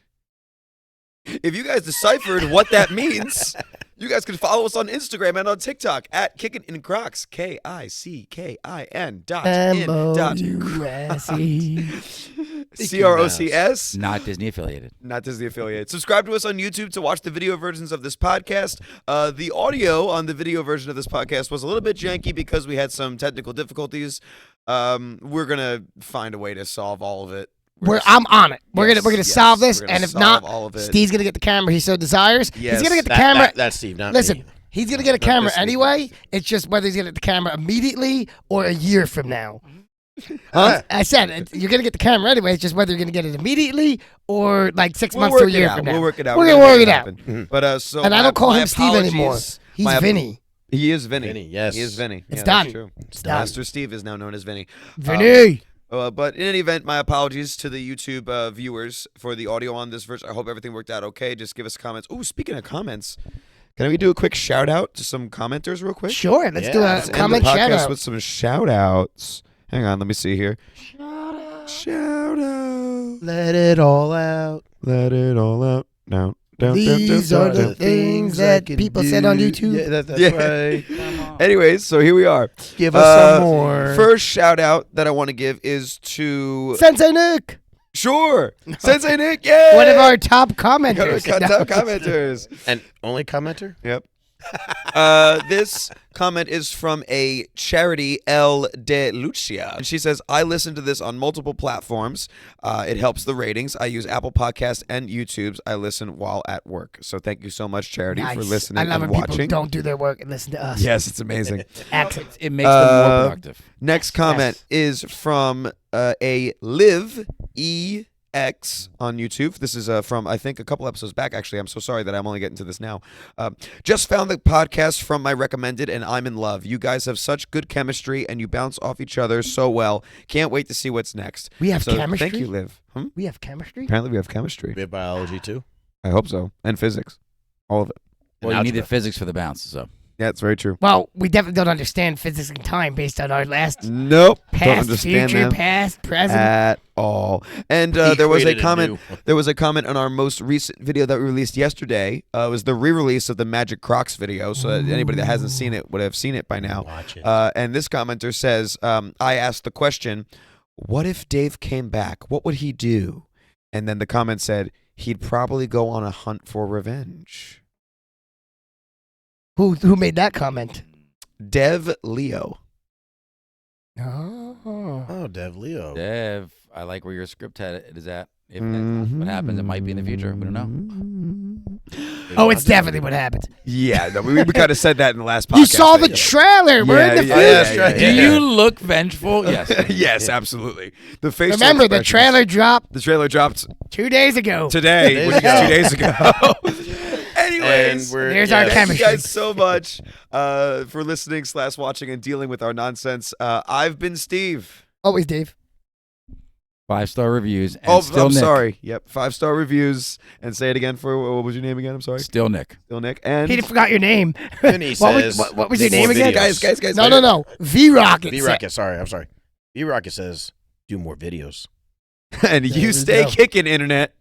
If you guys deciphered what that means, you guys can follow us on Instagram and on TikTok at Kickin in Crocs, KICKIN dot in dot M-O-U-S-E. CROCS. Not Disney affiliated. Not Disney affiliate. Subscribe to us on YouTube to watch the video versions of this podcast. The audio on the video version of this podcast was a little bit janky because we had some technical difficulties. We're gonna find a way to solve all of it. I'm on it. We're gonna solve this, we're gonna and if solve not, all of it. Steve's gonna get the camera he so desires. Yes. He's gonna get the camera. That's Steve, not Listen, me. he's gonna get a Not camera this Steve. anyway. It's just whether he's gonna get the camera immediately or a year from now. Huh? I said you're gonna get the camera anyway. It's just whether you're gonna get it immediately or like 6 We'll months to a work it year out. from now. We'll work it out. We're We're gonna gonna work make it it out. happen. But so And I don't call my him Steve anymore. apologies. He's My ap- Vinny. He is Vinny. Vinny, yes. He is Vinny. It's Yeah, done. That's true. It's done. Master Steve is now known as Vinny. Vinny. But in any event, my apologies to the YouTube viewers for the audio on this version. I hope everything worked out okay. Just give us comments. Oh, speaking of comments, can we do a quick shout out to some commenters real quick? Sure. Let's do a Let's End comment the podcast shout out. with some shout outs. Hang on, let me see here. Shout out. Let it all out. Let it all out. Down. These are the things that people said on YouTube. Yeah, that's Yeah. right. Anyways, so here we are. Give us some more. First shout out that I want to give is to Sensei Nick, Sure Sensei Nick. Yeah, one of our top commenters. top commenters. And only commenter? Yep. This comment is from a Charity L. De Lucia. And she says, I listen to this on multiple platforms. It helps the ratings. I use Apple Podcasts and YouTube's. I listen while at work. So thank you so much, Charity, for Nice. listening I love and when watching. people don't do their work and listen to us. Yes, it's amazing. Excellent. It makes them more productive. Next comment is from a Liv EX on YouTube. This is from, I think, a couple episodes back, actually. I'm so sorry that I'm only getting to this now. Just found the podcast from my recommended, and I'm in love. You guys have such good chemistry, and you bounce off each other so well. Can't wait to see what's next. We have So chemistry? Thank you, Liv. We have chemistry? Apparently we have chemistry. We have biology too. I hope so. And physics. All of it. Well, And you need the algebra. physics for the bounce, so. Yeah, it's very true. Well, we definitely don't understand physics and time based on our last Nope. Don't past, understand future, them past, present. at all. And He there was a created comment. new- There was a comment on our most recent video that we released yesterday. It was the re-release of the Magic Crocs video, so that anybody that hasn't seen it would have seen it by now. Watch it. And this commenter says, I asked the question, what if Dave came back? What would he do? And then the comment said, he'd probably go on a hunt for revenge. Who made that comment? Dev Leo. Oh. Oh, Dev Leo. Dev. I like where your script head is at. If that's not what happens, it might be in the future. We don't know. Oh, it's definitely what happens. Yeah, no, we kind of said that in the last podcast. You saw the trailer. We're in the yeah. Do you look vengeful? Yes. Yes, absolutely. The facial Remember, the expressions. trailer dropped The trailer dropped 2 days ago. today. 2 days ago. Anyways, There's our thank chemistry. you guys so much for listening / watching and dealing with our nonsense. I've been Steve. Always, Dave. 5-star reviews. And still I'm Nick. sorry. Yep, 5-star reviews. And say it again for what was your name again? I'm sorry. Still Nick. Still Nick. And He forgot your name. Vinny says, what was your "Do name more again? videos." guys. No. V-Rocket. V-Rocket, sorry, I'm sorry. V-Rocket says, do more videos. And you stay kicking, internet.